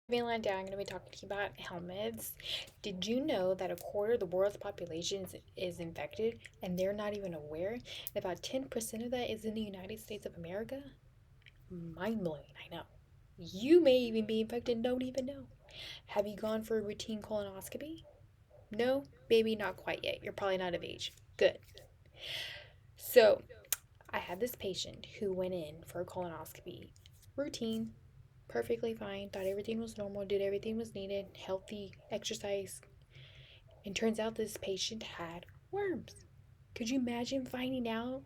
Mainland Down, I'm going to be talking to you about helmets. Did you know that a quarter of the world's population is infected and they're not even aware? And about 10% of that is in the United States of America? Mind blowing, I know. You may even be infected and don't even know. Have you gone for a routine colonoscopy? No, baby, not quite yet. You're probably not of age. Good. So, I had this patient who went in for a colonoscopy. Routine, perfectly fine, thought everything was normal, did everything was needed, healthy exercise, and turns out this patient had worms. Could you imagine finding out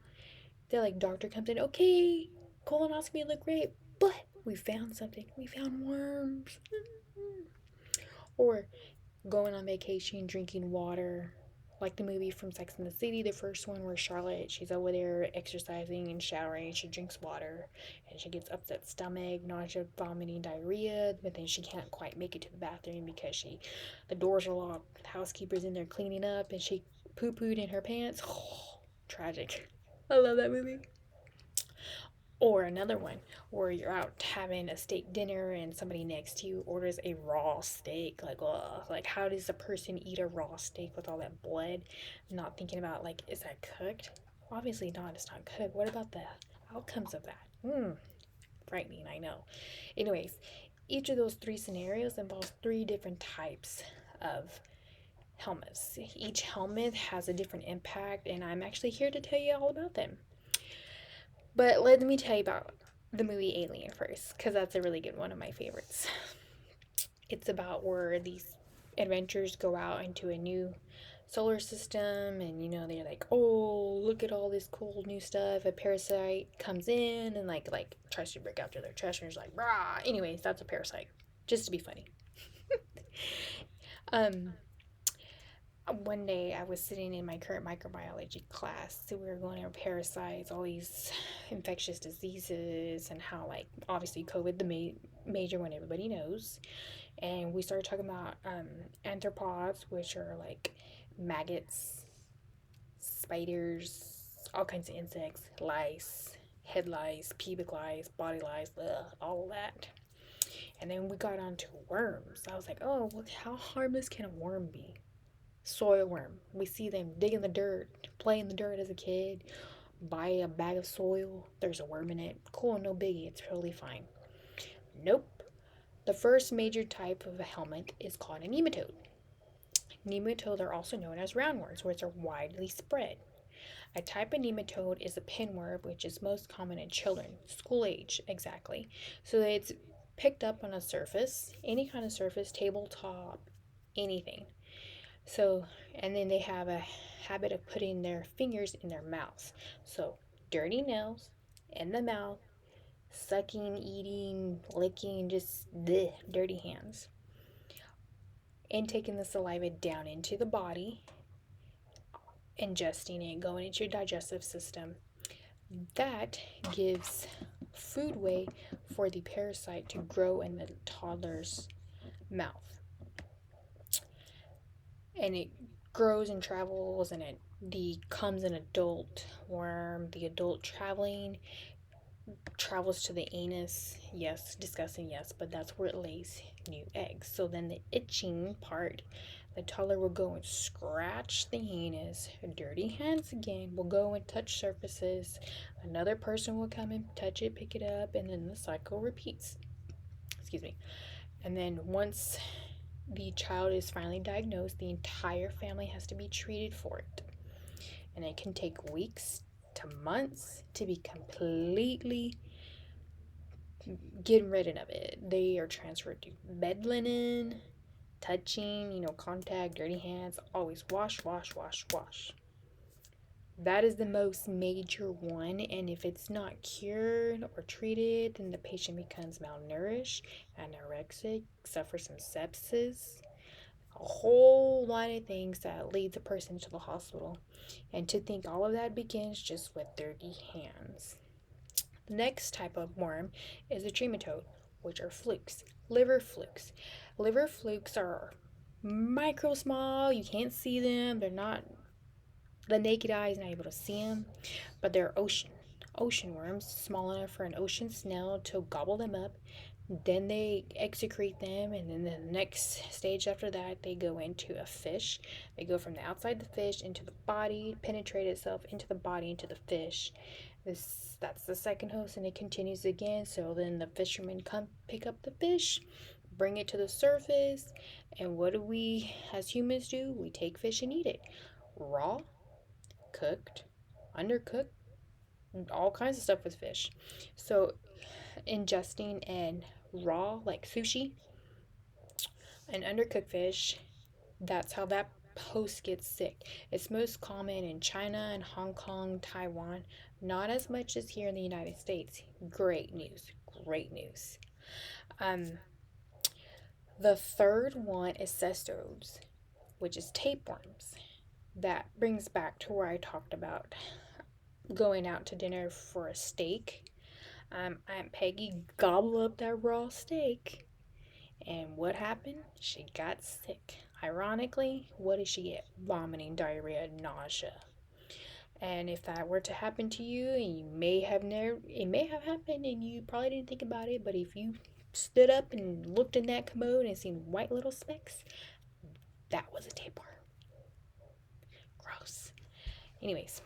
that like doctor comes in, okay, colonoscopy looked great, but we found something. We found worms. Or going on vacation, drinking water, like the movie from Sex and the City, the first one where Charlotte, she's over there exercising and showering, she drinks water, and she gets upset stomach, nausea, vomiting, diarrhea, but then she can't quite make it to the bathroom because the doors are locked, the housekeeper's in there cleaning up, and she poo-pooed in her pants. Oh, tragic. I love that movie. Or another one where you're out having a steak dinner and somebody next to you orders a raw steak. Like, ugh, like how does a person eat a raw steak with all that blood? Not thinking about like, is that cooked? Obviously not. It's not cooked. What about the outcomes of that? Frightening. I know. Anyways, each of those three scenarios involves three different types of helmets. Each helmet has a different impact, and I'm actually here to tell you all about them. But let me tell you about the movie Alien first, because that's a really good one of my favorites. It's about where these adventurers go out into a new solar system, and they're like, oh, look at all this cool new stuff. A parasite comes in and like tries to break out to their chest, and it's like, rah. Anyways, that's a parasite, just to be funny. um One day I was sitting in my current microbiology class, so we were going over parasites, all these infectious diseases, and how, like, obviously COVID, the major one everybody knows. And we started talking about arthropods, which are like maggots, spiders, all kinds of insects, lice, head lice, pubic lice, body lice, ugh, all of that. And then we got onto worms. I was like, oh, well, how harmless can a worm be? Soil worm. We see them dig in the dirt, play in the dirt as a kid, buy a bag of soil, there's a worm in it. Cool, no biggie, it's totally fine. Nope. The first major type of a helmet is called a nematode. Nematodes are also known as roundworms, which are widely spread. A type of nematode is a pinworm, which is most common in children, school age exactly. So it's picked up on a surface, any kind of surface, tabletop, anything. So, and then they have a habit of putting their fingers in their mouths. So, dirty nails in the mouth, sucking, eating, licking, just bleh, dirty hands. And taking the saliva down into the body, ingesting it, going into your digestive system. That gives food way for the parasite to grow in the toddler's mouth. And it grows and travels, and it becomes an adult worm. The adult travels to the anus. Yes, disgusting, yes, but that's where it lays new eggs. So then the itching part, the toddler will go and scratch the anus. Dirty hands again will go and touch surfaces. Another person will come and touch it, pick it up, and then the cycle repeats. Excuse me. And then once the child is finally diagnosed, the entire family has to be treated for it. And it can take weeks to months to be completely getting rid of it. They are transferred to bed linen, touching, contact, dirty hands, always wash, wash, wash, wash. That is the most major one, and if it's not cured or treated, then the patient becomes malnourished, anorexic, suffers from sepsis, a whole lot of things that lead the person to the hospital. And to think all of that begins just with dirty hands. The next type of worm is a trematode, which are flukes, liver flukes. Liver flukes are micro small, you can't see them, they're not, the naked eye is not able to see them, but they're ocean worms, small enough for an ocean snail to gobble them up. Then they excrete them, and then the next stage after that, they go into a fish. They go from the outside the fish into the body, penetrate itself into the body, into the fish. That's the second host, and it continues again. So then the fishermen come pick up the fish, bring it to the surface, and what do we as humans do? We take fish and eat it, raw, cooked, undercooked, all kinds of stuff with fish. So ingesting and raw like sushi and undercooked fish, that's how that host gets sick. It's most common in China and Hong Kong, Taiwan, not as much as here in the United States. Great news. Great news. Um, the third one is cestodes, which is tapeworms. That brings back to where I talked about going out to dinner for a steak. Aunt Peggy gobbled up that raw steak. And what happened? She got sick. Ironically, what did she get? Vomiting, diarrhea, nausea. And if that were to happen to you, and you may have never, it may have happened and you probably didn't think about it, but if you stood up and looked in that commode and seen white little specks, that was a tapeworm. Gross. Anyways,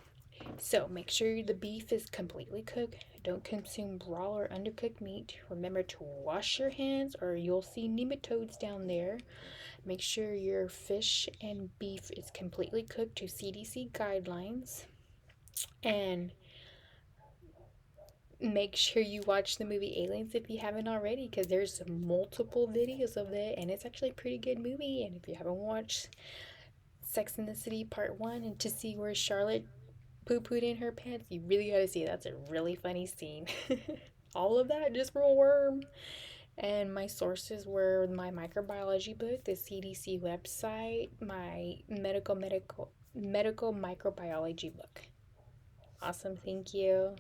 so make sure the beef is completely cooked. Don't consume raw or undercooked meat. Remember to wash your hands or you'll see nematodes down there. Make sure your fish and beef is completely cooked to CDC guidelines. And make sure you watch the movie Aliens if you haven't already, because there's multiple videos of it and it's actually a pretty good movie. And if you haven't watched Sex in the City Part 1 and to see where Charlotte poo-pooed in her pants, you really gotta see it. That's a really funny scene. All of that just for a worm. And my sources were my microbiology book, the CDC website, my medical microbiology book. Awesome, thank you.